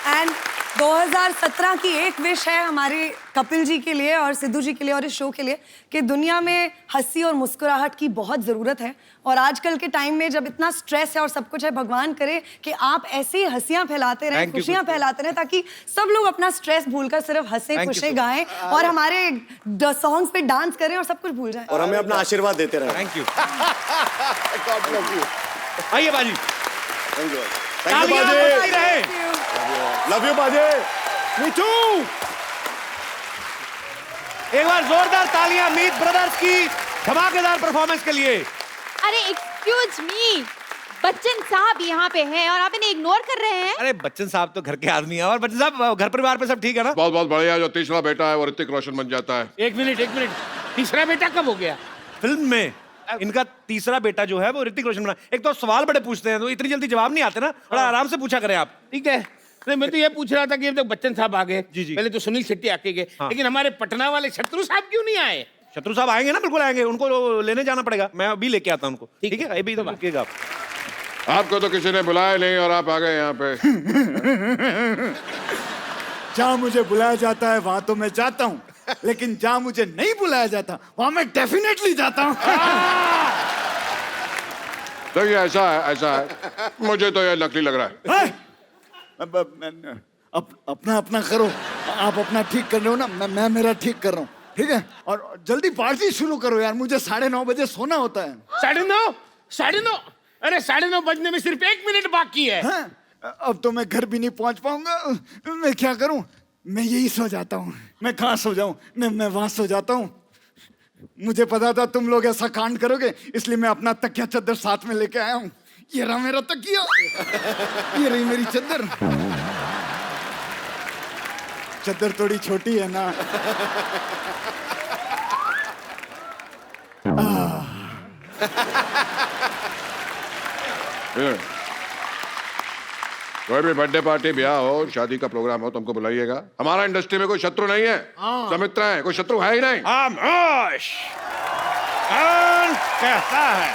एंड 2017 की एक विश है हमारे कपिल जी के लिए और सिद्धू जी के लिए और इस शो के लिए, कि दुनिया में हंसी और मुस्कुराहट की बहुत ज़रूरत है। और आजकल के टाइम में जब इतना स्ट्रेस है और सब कुछ है, भगवान करे कि आप ऐसे ही हंसियां फैलाते रहें, खुशियां फैलाते रहें, ताकि सब लोग अपना स्ट्रेस भूलकर सिर्फ हंसे खुशे गाएं और हमारे सॉन्ग्स पे डांस करें और सब कुछ भूल जाएं। और हमें अपना आशीर्वाद देते रहें। Thank you. आइए बाजी। Thank you. तालियां बजाई रहे। लव यू बाजे। Me too. एक बार जोरदार तालियां मीत ब्रदर्स की धमाकेदार परफॉर्मेंस के लिए। अरे एक्सक्यूज मी, बच्चन साहब यहाँ पे हैं और आप इन्हें इग्नोर कर रहे हैं। अरे बच्चन साहब तो घर के आदमी हैं, और बच्चन साहब घर परिवार पे सब ठीक है ना? बहुत बहुत बढ़िया। जो तीसरा बेटा है वो ऋतिक रोशन बन जाता है। एक मिनट, तीसरा बेटा कब हो गया? फिल्म में इनका तीसरा बेटा जो है वो ऋतिक रोशन बना। एक तो सवाल बड़े पूछते हैं, तो इतनी जल्दी जवाब नहीं आते ना, थोड़ा आराम से पूछा करें आप। ठीक है। नहीं, मैं तो ये पूछ रहा था कि अब तक बच्चन साहब आ गए, जी। पहले तो सुनील शेट्टी आके गए, लेकिन हमारे पटना वाले शत्रु साहब क्यों नहीं आए? शत्रु साहब आएंगे ना, बिल्कुल आएंगे, उनको लेने जाना पड़ेगा, मैं अभी लेके आता हूं उनको। ठीक है, अभी तो रुकिएगा आप। आपको तो किसी ने बुलाया नहीं और आप आ गए यहाँ पे। जहाँ मुझे बुलाया जाता है वहां तो मैं जाता हूँ, लेकिन जहाँ मुझे नहीं बुलाया जाता वहां मैं डेफिनेटली जाता हूँ। देखिए ऐसा है, मुझे तो ये नकली लग रहा है। अपना अपना करो, आप अपना ठीक कर रहे हो ना, मैं मेरा ठीक कर रहा हूँ, ठीक है? और जल्दी पार्टी शुरू करो यार, मुझे 9:30 बजे सोना होता है। 9:30? अरे 9:30 बजने में सिर्फ 1 मिनट बाकी है। हाँ? अब तो मैं घर भी नहीं पहुंच पाऊंगा, मैं क्या करूं? मैं यही सो जाता हूँ। मैं कहाँ सो जाऊं? मैं वहां सो जाता हूँ। मुझे पता था तुम लोग ऐसा कांड करोगे, इसलिए मैं अपना तकिया चद्दर साथ में लेके आया हूँ। ये रहा मेरा तकिया, ये रही मेरी चद्दर। चद्दर थोड़ी छोटी है ना। कोई भी बर्थडे पार्टी, ब्याह हो, शादी का प्रोग्राम हो, तुमको बुलाइएगा। हमारा इंडस्ट्री में कोई शत्रु नहीं है, सब मित्र हैं, कोई शत्रु है ही नहीं। खामोश। कौन कहता है?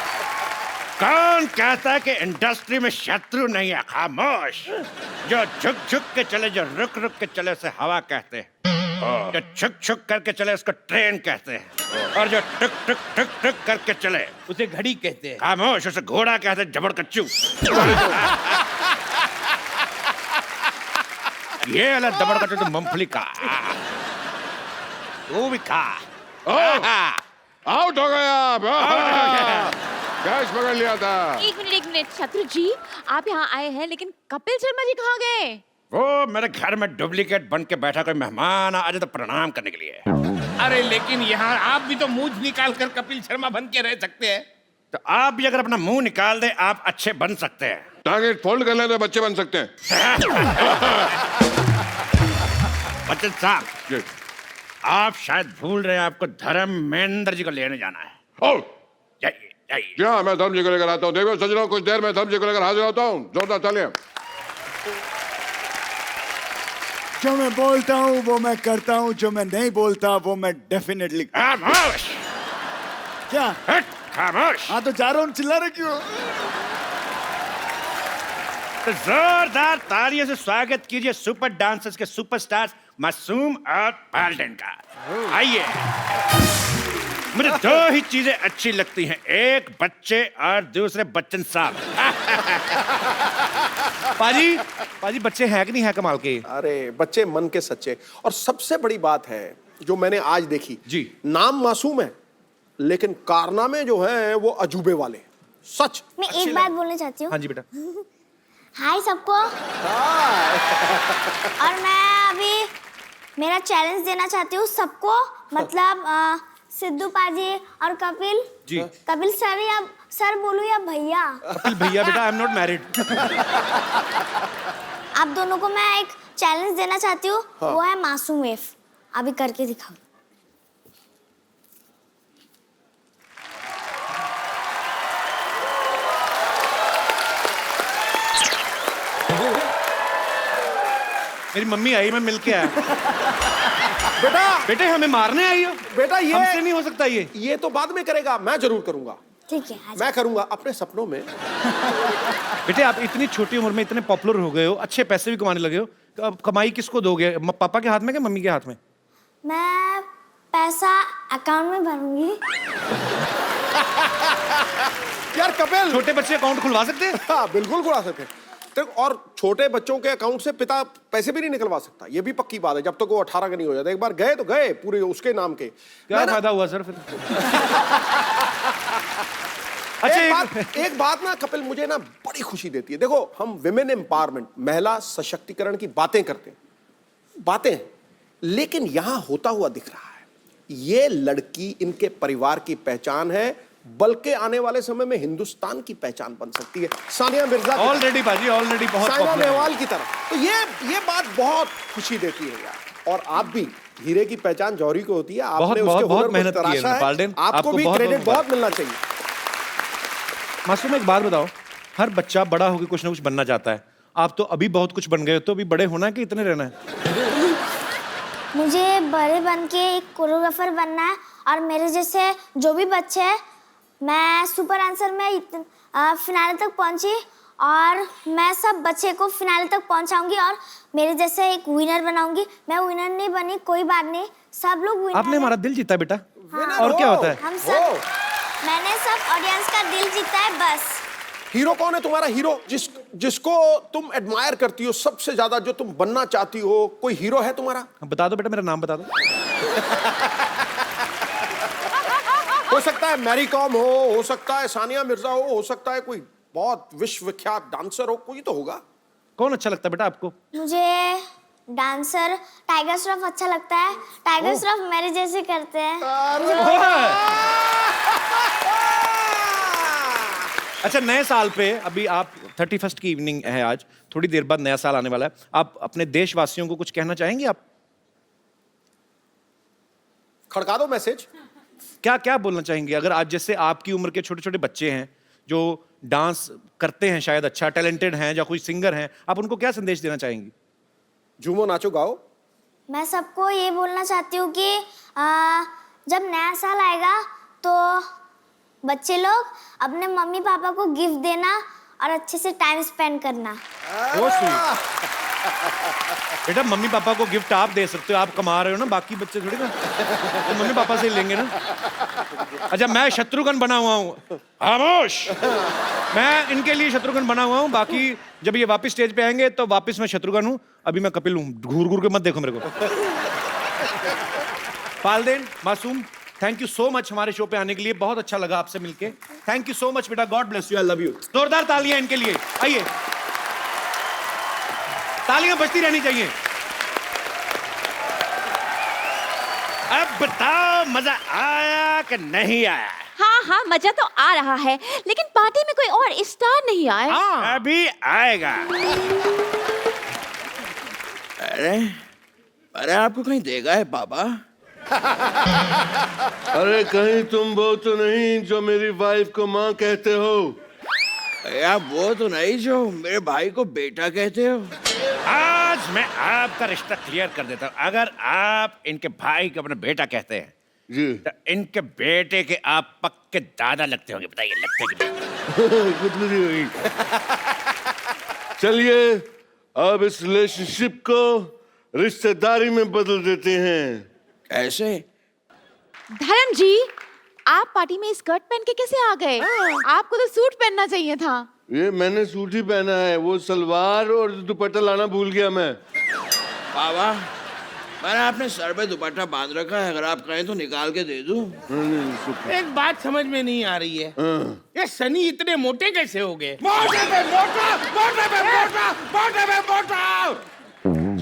कौन कहता है कि इंडस्ट्री में शत्रु नहीं है? खामोश। जो झुक झुक के चले, जो रुक रुक के चले उसे हवा कहते हैं, जो छुक छुक करके चले उसको ट्रेन कहते हैं, और जो टुक टुक टुक टुक करके चले उसे घड़ी कहते हैं। खामोश, उसे घोड़ा कहते हैं, जबड़ कच्चू। ये वाला दबड़ कच्चू तो मूंगफली का, वो भी खा। आउट हो गया आप। कैच पकड़ लिया था। एक मिनट शत्रु जी, आप यहाँ आए हैं, लेकिन कपिल शर्मा जी कहाँ गए? वो मेरे घर में डुप्लीकेट बन के बैठा, कोई मेहमान आ जाए तो प्रणाम करने के लिए। अरे लेकिन यहाँ आप भी तो मुंह निकाल कर कपिल शर्मा बन के रह सकते हैं। तो आप भी अगर अपना मुंह निकाल दे, आप अच्छे बन सकते हैं। टांगे फोल्ड कर ले तो बच्चे बन सकते हैं। बच्चन साहब, आप शायद भूल रहे हैं, आपको धर्मेंद्र जी को लेने जाना है। जाइए जाइए। क्या मैं धर्म जी को लेकर आता हूँ? देखो सजनों, कुछ देर में धर्म जी को लेकर हाजिर होता हूँ। जोरदार तालियां। जो मैं बोलता हूँ वो मैं करता हूँ, जो मैं नहीं बोलता वो मैं डेफिनेटली। खामोश। क्या? खामोश। हाँ तो जा रहा हूँ, चिल्ला रहे क्यों? तो जोरदार तालियों से स्वागत कीजिए सुपर डांसर्स के सुपरस्टार मासूम और पाल्टन का। आइए। मुझे दो ही चीजें अच्छी लगती हैं, एक बच्चे और दूसरे बच्चन साहब। पाजी, पाजी बच्चे हैं कि नहीं है कमाल के? अरे बच्चे मन के सच्चे। और सबसे बड़ी बात है जो मैंने आज देखी जी, नाम मासूम है लेकिन कारनामे जो हैं वो अजूबे वाले। सच। मैं एक बात बोलना चाहती हूँ। हाँ जी बेटा। हाय सबको। और मैं अभी मेरा चैलेंज देना चाहती हूँ सबको, मतलब सिद्धू पाजी और कपिल जी। कपिल सर या सर बोलूं या भैया? कपिल भैया बेटा, आई एम नॉट मैरिड। आप दोनों को मैं एक चैलेंज देना चाहती हूँ। हाँ। वो है मासूम वेव। अभी करके दिखाओ। मेरी मम्मी आई, मैं मिल के आया। बेटा बेटे हमें मारने आई हो? बेटा ये हमसे नहीं हो सकता ये तो बाद में करेगा, मैं जरूर करूंगा। ठीक है मैं करूंगा अपने सपनों में। बेटे आप इतनी छोटी उम्र में इतने पॉपुलर हो गए हो, अच्छे पैसे भी कमाने लगे हो, तो अब कमाई किसको दोगे? पापा के हाथ में कि मम्मी के हाथ में? मैं पैसा अकाउंट में भरूंगी। यार कपिल, छोटे बच्चे अकाउंट खुलवा सकते हैं? हाँ बिल्कुल खुलवा सकते हैं। और छोटे बच्चों के अकाउंट से पिता पैसे भी नहीं निकलवा सकता, ये भी पक्की बात है, जब तक वो 18 का नहीं हो जाता। एक बार गए तो गए पूरे उसके नाम के। क्या फायदा हुआ सर फिर? अच्छा एक बात ना कपिल मुझे ना बड़ी खुशी देती है। देखो हम विमेन एम्पावरमेंट, महिला सशक्तिकरण की बातें करते हैं, बातें, लेकिन यहां होता हुआ दिख रहा है। ये लड़की इनके परिवार की पहचान है, बल्कि आने वाले समय में हिंदुस्तान की पहचान बन सकती है। सानिया मिर्जा ऑलरेडी बाजी, ऑलरेडी बहुत साइना popular है। नेहवाल की तरह। तो ये बात बहुत खुशी देती है यार। और आप भी, हीरे की पहचान जौहरी को होती है, आपने उसके बहुत हुनर को मेहनत की है तराशा है। पाल्डेन, आपको भी क्रेडिट बहुत मिलना चाहिए। मासूम एक बात बताओ, हर बच्चा बड़ा होकर कुछ ना कुछ बनना चाहता है, आप तो अभी बहुत कुछ बन गए हो, तो अभी बड़े होना है कि इतने रहना है? मुझे बड़े बन के एक कोरियोग्राफर बनना है, और मेरे जैसे जो भी बच्चे हैं, मैं सुपर आंसर में फिनाले तक पहुंची और मैं सब बच्चे को फिनाले तक पहुंचाऊंगी और मेरे जैसे एक विनर बनाऊंगी। मैं विनर नहीं बनी कोई बात नहीं, सब लोग विनर। आपने हमारा दिल जीता बेटा। हाँ। और क्या होता है? हम सब, मैंने सब ऑडियंस का दिल जीता है बस। हीरो कौन है तुम्हारा? हीरो जिसको तुम एडमायर करती हो सबसे ज्यादा, जो तुम बनना चाहती हो, कोई हीरो है तुम्हारा? बता दो बेटा, मेरा नाम बता दो। हो सकता है मैरी कॉम हो सकता है सानिया मिर्जा हो सकता है कोई बहुत विश्वविख्यात डांसर हो, कोई तो होगा। कौन अच्छा लगता है बेटा आपको? मुझे डांसर टाइगर श्रॉफ अच्छा लगता है। टाइगर श्रॉफ मेरे जैसे करते हैं। अच्छा, नए साल पे अभी आप 31st की इवनिंग है आज, थोड़ी देर बाद नया साल आने वाला है, आप अपने देशवासियों को कुछ कहना चाहेंगे? आप खड़का दो मैसेज। क्या क्या बोलना चाहेंगे? अगर आज जैसे आपकी उम्र के छोटे छोटे बच्चे हैं जो डांस करते हैं, शायद अच्छा टैलेंटेड हैं, या कोई सिंगर हैं, आप उनको क्या संदेश देना चाहेंगी? झूमो नाचो गाओ। मैं सबको ये बोलना चाहती हूँ कि जब नया साल आएगा तो बच्चे लोग अपने मम्मी पापा को गिफ्ट देना और अच्छे से टाइम स्पेंड करना। वो स्वीट। बेटा मम्मी पापा को गिफ्ट आप दे सकते हो, आप कमा रहे हो ना, बाकी बच्चे थोड़ी ना, तो मम्मी पापा से ही लेंगे ना। अच्छा, मैं शत्रुघ्न बना हुआ हूँ, खामोश, मैं इनके लिए शत्रुघ्न बना हुआ हूँ, बाकी जब ये वापस स्टेज पे आएंगे तो वापस मैं शत्रुघ्न हूँ, अभी मैं कपिल हूँ, घूर घूर के मत देखो मेरे को। पाल्देन, मासूम, थैंक यू सो मच हमारे शो पे आने के लिए, बहुत अच्छा लगा आपसे मिलके। थैंक यू सो मच बेटा, God bless you, I love you. जोरदार तालियां इनके लिए, आइए, तालियां बजती रहनी चाहिए। अब बताओ मजा आया कि नहीं आया? हाँ हाँ, मजा तो आ रहा है, लेकिन पार्टी में कोई और स्टार नहीं आया। अभी आएगा। अरे आपको कहीं देगा है पापा? अरे कहीं तुम वो तो नहीं जो मेरी वाइफ को माँ कहते हो? यार वो तो नहीं जो मेरे भाई को बेटा कहते हो। आज मैं आपका रिश्ता क्लियर कर देता हूँ। अगर आप इनके भाई को अपना बेटा कहते हैं जी, तो इनके बेटे के आप पक्के दादा लगते होंगे। बताइए, लगते कि गुदगुदी हुई। चलिए अब इस रिलेशनशिप को रिश्तेदारी में बदल देते हैं। कैसे? धर्म जी, आप पार्टी में स्कर्ट पहन के कैसे आ गए? आपको तो सूट पहनना चाहिए था। ये मैंने सूट ही पहना है, वो सलवार और दुपट्टा लाना भूल गया मैं। बाबा, मैंने अपने सर पे दुपट्टा बांध रखा है, अगर आप कहें तो निकाल के दे दूं। एक बात समझ में नहीं आ रही है, ये सनी इतने मोटे कैसे हो गए? मोटे पे मोटा, मोटे पे मोटा, मोटे पे मोटा।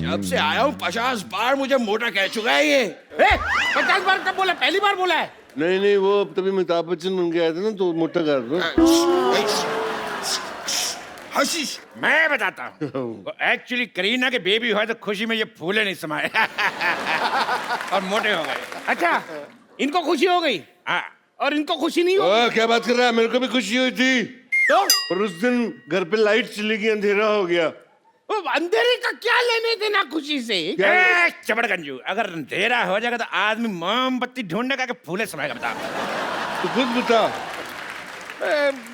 जब से आया हूँ 50 बार मुझे मोटा कह चुका है ये। 50 बार कब बोला? पहली बार बोला है। नहीं, वो तभी अमिताभ बच्चन बन के आए थे ना, तो मोटा कर दो। हशीश, मैं बताता हूँ, एक्चुअली करीना के बेबी हुआ तो खुशी में ये फूले नहीं समाये और मोटे हो गए। अच्छा, इनको खुशी हो गई? हाँ, और इनको खुशी नहीं हुई? क्या बात कर रहा है, मेरे को भी खुशी हुई थी तो? पर उस दिन घर पे लाइट चली गई, अंधेरा हो गया। अंधेरे का क्या लेने देना खुशी से? चबड़गंजू, अगर अंधेरा हो जाएगा तो आदमी मोमबत्ती ढूंढने का फूले समाएगा। बता, तो खुद बता।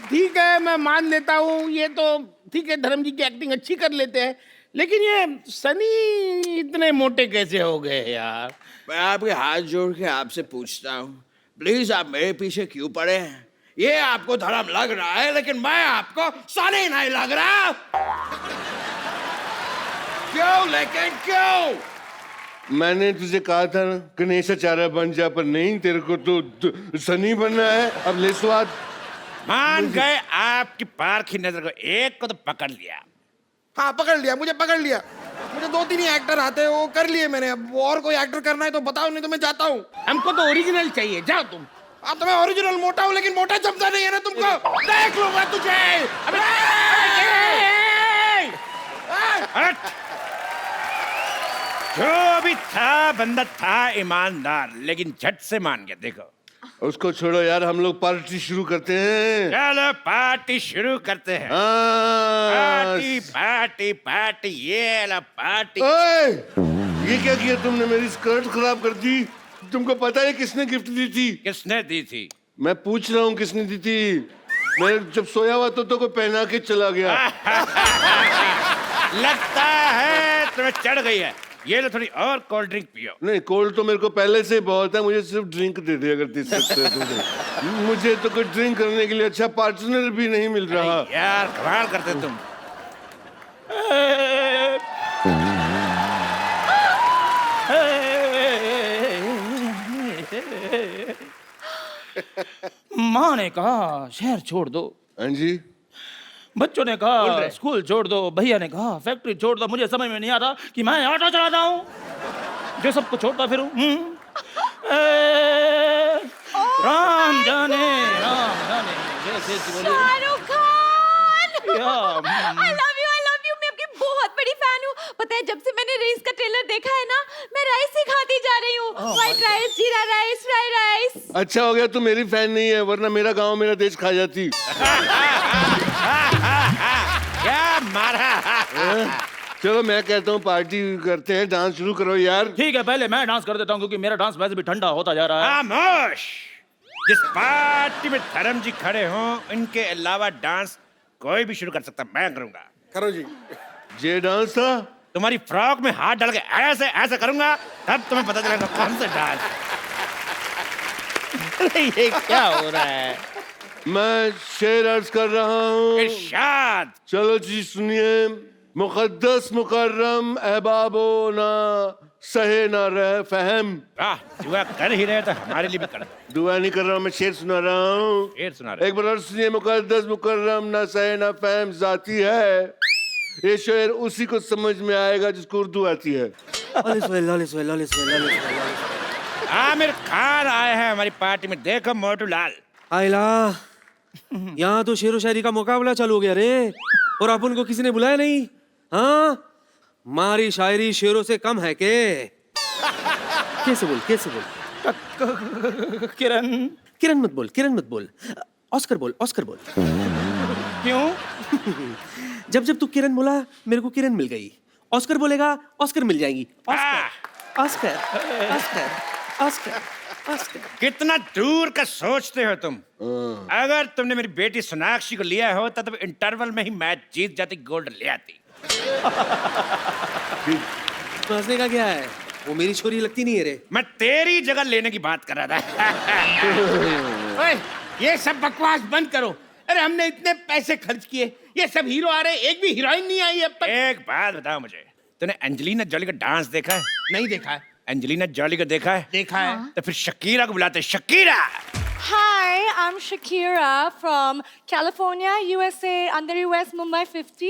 ठीक है, मैं मान लेता हूँ, ये तो ठीक है, धर्म जी की एक्टिंग अच्छी कर लेते हैं, लेकिन ये सनी इतने मोटे कैसे हो गए यार? मैं आपके हाथ जोड़ के आपसे पूछता हूँ, प्लीज आप मेरे पीछे क्यों पड़े हैं? ये आपको धर्म लग रहा है, लेकिन मैं आपको सनी नहीं लग रहा। क्यों? लेकिन क्यों? मैंने तुझे कहा था ना गणेशाचार्य बन जा, पर नहीं, तेरे को तो सनी बनना है। अब ले स्वाद। मान गए आपकी पारखी नजर को, एक को तो पकड़ लिया। हाँ, पकड़ लिया, मुझे पकड़ लिया। मुझे 2-3 ही एक्टर आते हैं, वो कर लिए मैंने। अब और कोई एक्टर करना है तो बताओ, नहीं तो मैं जाता हूँ। हमको तो ओरिजिनल चाहिए, जाओ तुम। अब तो मैं ओरिजिनल मोटा हूँ, लेकिन मोटा जमता नहीं है ना तुमको। देख लूंगा तुझे। जो भी था बंदा था ईमानदार, लेकिन झट से मान गया। देखो, उसको छोड़ो यार, हम लोग पार्टी शुरू करते हैं। चलो पार्टी शुरू करते हैं। पार्टी पार्टी पार्टी, ये ला पार्टी। ये क्या किया तुमने? मेरी स्कर्ट खराब कर दी। तुमको पता है किसने गिफ्ट दी थी? किसने दी थी? मैं पूछ रहा हूँ किसने दी थी। मैं जब सोया हुआ तो कोई पहना के चला गया। लगता है तुम्हें चढ़ गई है। ये लो, थोड़ी और कोल्ड ड्रिंक पियो। नहीं, कोल्ड तो मेरे को पहले से बहुत है, मुझे सिर्फ ड्रिंक दे दे अगर दे सकते हो तो। मुझे तो कोई ड्रिंक करने के लिए अच्छा पार्टनर भी नहीं मिल रहा। यार कमाल करते तुम। माँ ने कहा शहर छोड़ दो। हाँ जी। बच्चों ने कहा स्कूल छोड़ दो। भैया ने कहा फैक्ट्री छोड़ दो। मुझे समझ में नहीं आता कि मैं ऑटो चलाता हूँ जो सबको छोड़ता फिरूं। राम जाने Shahrukh Khan, I love you, मैं आपकी बहुत बड़ी फैन हूँ। पता है, जब से मैंने रेस का ट्रेलर देखा है ना, मैं राइस ही खाती जा रही हूँ। व्हाइट राइस, जीरा राइस, फ्राइड राइस। अच्छा हो गया तू मेरी फैन नहीं है, वरना मेरा गांव मेरा देश खा जाती। क्या मारा? चलो मैं कहता हूँ पार्टी करते हैं, डांस शुरू करो यार। ठीक है, पहले मैं डांस कर देता हूँ क्योंकि मेरा डांस वैसे भी ठंडा होता जा रहा है। खामोश! जिस पार्टी में धर्म जी खड़े हों, इनके अलावा डांस कोई भी शुरू कर सकता, मैं करूंगा। करो जी। ये डांस था? तुम्हारी फ्रॉक में हाथ डाल के ऐसे ऐसे करूंगा, तब तुम्हें पता चलेगा कौन सा डांस। ये क्या हो रहा है? मैं शेर अर्ज कर रहा हूँ। इरशाद। चलो जी सुनिए। मुकद्दस मुकर्रम अहबाबो ना सहे ना रह फहम। दुआ कर ही रहे तो हमारे लिए भी कर। दुआ नहीं कर रहा हूँ, मैं शेर सुना रहा हूँ। शेर सुना रहे। एक बार और सुनिए। मुकद्दस मुकर्रम ना सहे ना फहम जाती है। ये शेर उसी को समझ में आएगा जिसको उर्दू आती है। आमिर खान आए हैं हमारी पार्टी में, देखो मोटू लाल। आइला, यहाँ तो शेरो शायरी का मुकाबला चालू हो गया रे, और अपन को किसी ने बुलाया नहीं। हाँ, मारी शायरी शेरों से कम है के? कैसे बोल किरण मत बोल। ऑस्कर बोल। क्यों? जब तू किरण बोला मेरे को किरण मिल गई। ऑस्कर बोलेगा ऑस्कर मिल जाएंगी। ऑस्कर। कितना दूर का सोचते हो तुम। अगर तुमने मेरी बेटी सोनाक्षी को लिया होता तो इंटरवल में ही मैच जीत जाती, गोल्ड ले आती। हंसने का क्या है? वो मेरी छोरी लगती नहीं है रे। मैं तेरी जगह लेने की बात कर रहा था। ओए, ये सब बकवास बंद करो। अरे हमने इतने पैसे खर्च किए, ये सब हीरो आ रहे, एक भी हीरोइन नहीं आई अब तक। एक बात बताओ मुझे, तूने एंजेलिना जॉली का डांस देखा है? नहीं देखा है। एंजेलिना जॉली को देखा है? देखा है। तो फिर शकीरा को बुलाते, Shakira. Hi, I'm Shakira from California, USA, under US Mumbai 50.